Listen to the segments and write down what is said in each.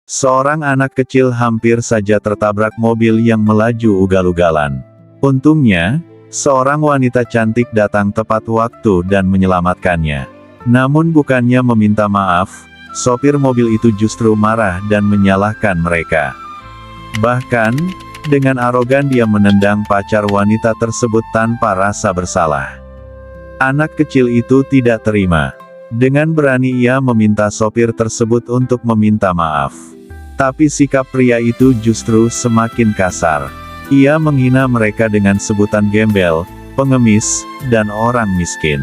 Seorang anak kecil hampir saja tertabrak mobil yang melaju ugal-ugalan. Untungnya, seorang wanita cantik datang tepat waktu dan menyelamatkannya. Namun bukannya meminta maaf, sopir mobil itu justru marah dan menyalahkan mereka. Bahkan, dengan arogan dia menendang pacar wanita tersebut tanpa rasa bersalah. Anak kecil itu tidak terima. Dengan berani ia meminta sopir tersebut untuk meminta maaf. Tapi sikap pria itu justru semakin kasar. Ia menghina mereka dengan sebutan gembel, pengemis, dan orang miskin.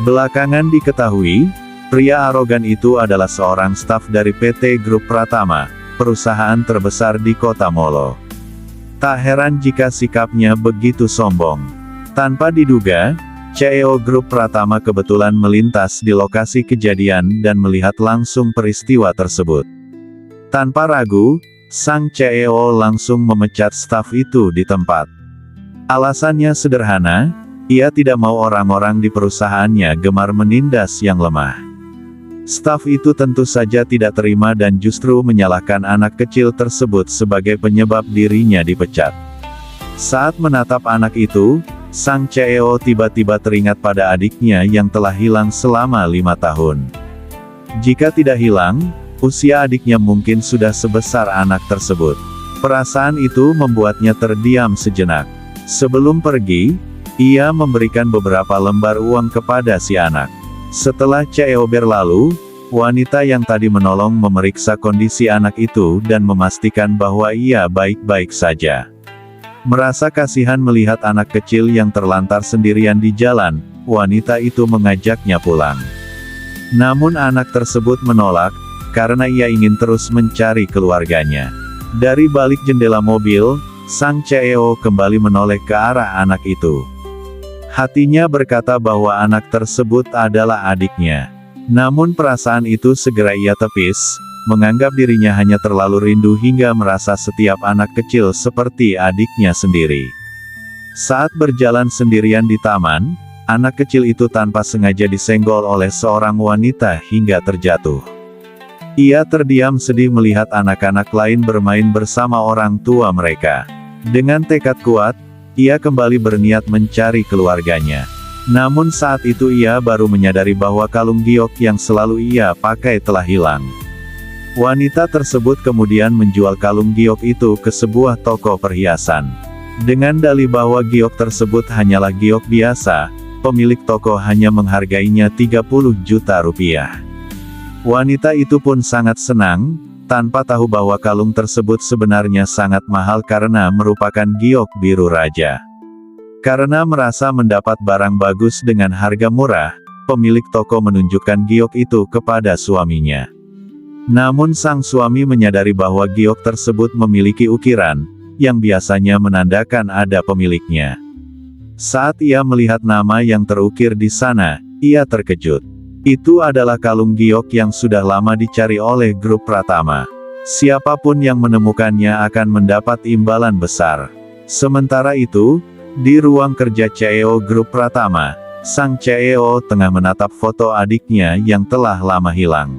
Belakangan diketahui, pria arogan itu adalah seorang staf dari PT Grup Pratama, perusahaan terbesar di kota Molo. Tak heran jika sikapnya begitu sombong. Tanpa diduga, CEO Grup Pratama kebetulan melintas di lokasi kejadian dan melihat langsung peristiwa tersebut. Tanpa ragu, sang CEO langsung memecat staf itu di tempat. Alasannya sederhana, ia tidak mau orang-orang di perusahaannya gemar menindas yang lemah. Staf itu tentu saja tidak terima dan justru menyalahkan anak kecil tersebut sebagai penyebab dirinya dipecat. Saat menatap anak itu, sang CEO tiba-tiba teringat pada adiknya yang telah hilang selama 5 tahun. Jika tidak hilang, usia adiknya mungkin sudah sebesar anak tersebut. Perasaan itu membuatnya terdiam sejenak. Sebelum pergi, ia memberikan beberapa lembar uang kepada si anak. Setelah CEO berlalu, wanita yang tadi menolong memeriksa kondisi anak itu dan memastikan bahwa ia baik-baik saja. Merasa kasihan melihat anak kecil yang terlantar sendirian di jalan, wanita itu mengajaknya pulang. Namun anak tersebut menolak, karena ia ingin terus mencari keluarganya. Dari balik jendela mobil, sang CEO kembali menoleh ke arah anak itu. Hatinya berkata bahwa anak tersebut adalah adiknya. Namun perasaan itu segera ia tepis, menganggap dirinya hanya terlalu rindu hingga merasa setiap anak kecil seperti adiknya sendiri. Saat berjalan sendirian di taman, anak kecil itu tanpa sengaja disenggol oleh seorang wanita hingga terjatuh. Ia terdiam sedih melihat anak-anak lain bermain bersama orang tua mereka. Dengan tekad kuat, ia kembali berniat mencari keluarganya. Namun saat itu ia baru menyadari bahwa kalung giok yang selalu ia pakai telah hilang. Wanita tersebut kemudian menjual kalung giok itu ke sebuah toko perhiasan. Dengan dalih bahwa giok tersebut hanyalah giok biasa, pemilik toko hanya menghargainya 30 juta rupiah. Wanita itu pun sangat senang, tanpa tahu bahwa kalung tersebut sebenarnya sangat mahal karena merupakan giok biru raja. Karena merasa mendapat barang bagus dengan harga murah, pemilik toko menunjukkan giok itu kepada suaminya. Namun sang suami menyadari bahwa giok tersebut memiliki ukiran, yang biasanya menandakan ada pemiliknya. Saat ia melihat nama yang terukir di sana, ia terkejut. Itu adalah kalung giok yang sudah lama dicari oleh Grup Pratama. Siapapun yang menemukannya akan mendapat imbalan besar. Sementara itu, di ruang kerja CEO Grup Pratama, sang CEO tengah menatap foto adiknya yang telah lama hilang.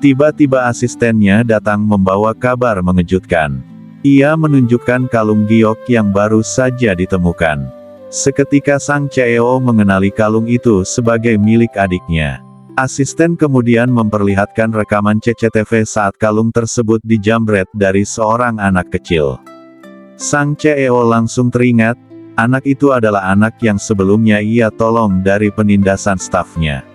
Tiba-tiba asistennya datang membawa kabar mengejutkan. Ia menunjukkan kalung giok yang baru saja ditemukan. Seketika sang CEO mengenali kalung itu sebagai milik adiknya. Asisten kemudian memperlihatkan rekaman CCTV saat kalung tersebut dijamret dari seorang anak kecil. Sang CEO langsung teringat, anak itu adalah anak yang sebelumnya ia tolong dari penindasan stafnya.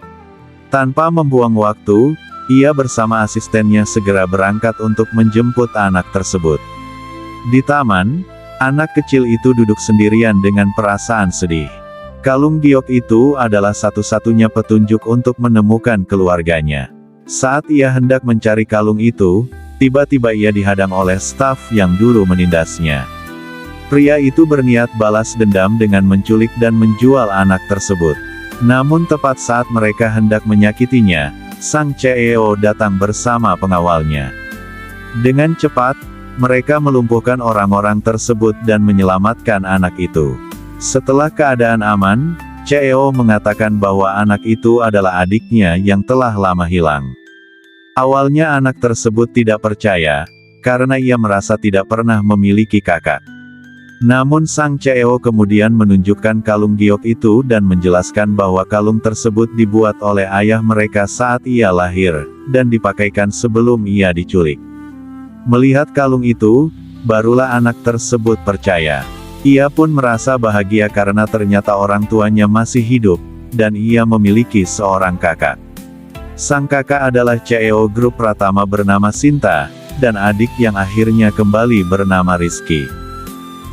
Tanpa membuang waktu, ia bersama asistennya segera berangkat untuk menjemput anak tersebut. Di taman, anak kecil itu duduk sendirian dengan perasaan sedih. Kalung giok itu adalah satu-satunya petunjuk untuk menemukan keluarganya. Saat ia hendak mencari kalung itu, tiba-tiba ia dihadang oleh staf yang dulu menindasnya. Pria itu berniat balas dendam dengan menculik dan menjual anak tersebut. Namun tepat saat mereka hendak menyakitinya, sang CEO datang bersama pengawalnya. Dengan cepat, mereka melumpuhkan orang-orang tersebut dan menyelamatkan anak itu. Setelah keadaan aman, CEO mengatakan bahwa anak itu adalah adiknya yang telah lama hilang. Awalnya anak tersebut tidak percaya, karena ia merasa tidak pernah memiliki kakak. Namun sang CEO kemudian menunjukkan kalung giok itu dan menjelaskan bahwa kalung tersebut dibuat oleh ayah mereka saat ia lahir, dan dipakaikan sebelum ia diculik. Melihat kalung itu, barulah anak tersebut percaya. Ia pun merasa bahagia karena ternyata orang tuanya masih hidup, dan ia memiliki seorang kakak. Sang kakak adalah CEO grup Pratama bernama Sinta, dan adik yang akhirnya kembali bernama Rizky.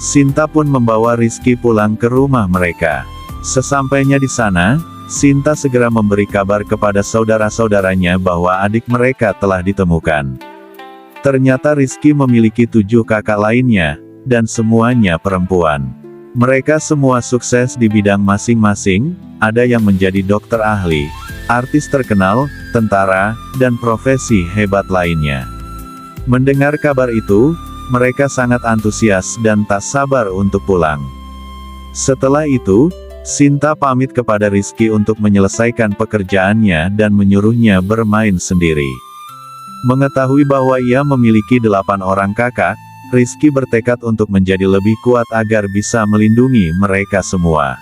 Sinta pun membawa Rizky pulang ke rumah mereka. Sesampainya di sana, Sinta segera memberi kabar kepada saudara-saudaranya bahwa adik mereka telah ditemukan. Ternyata Rizky memiliki 7 kakak lainnya, dan semuanya perempuan. Mereka semua sukses di bidang masing-masing, ada yang menjadi dokter ahli, artis terkenal, tentara, dan profesi hebat lainnya. Mendengar kabar itu, mereka sangat antusias dan tak sabar untuk pulang. Setelah itu, Sinta pamit kepada Rizky untuk menyelesaikan pekerjaannya dan menyuruhnya bermain sendiri. Mengetahui bahwa ia memiliki 8 orang kakak, Rizky bertekad untuk menjadi lebih kuat agar bisa melindungi mereka semua.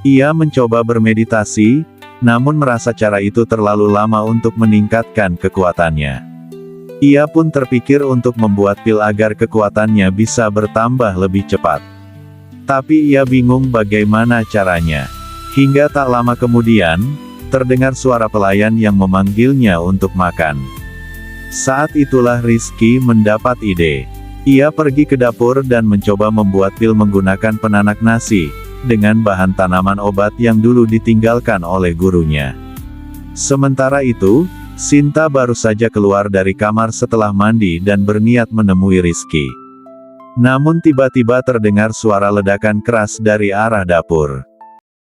Ia mencoba bermeditasi, namun merasa cara itu terlalu lama untuk meningkatkan kekuatannya. Ia pun terpikir untuk membuat pil agar kekuatannya bisa bertambah lebih cepat. Tapi ia bingung bagaimana caranya. Hingga tak lama kemudian, terdengar suara pelayan yang memanggilnya untuk makan. Saat itulah Rizky mendapat ide. Ia pergi ke dapur dan mencoba membuat pil menggunakan penanak nasi, dengan bahan tanaman obat yang dulu ditinggalkan oleh gurunya. Sementara itu, Sinta baru saja keluar dari kamar setelah mandi dan berniat menemui Rizky. Namun tiba-tiba terdengar suara ledakan keras dari arah dapur.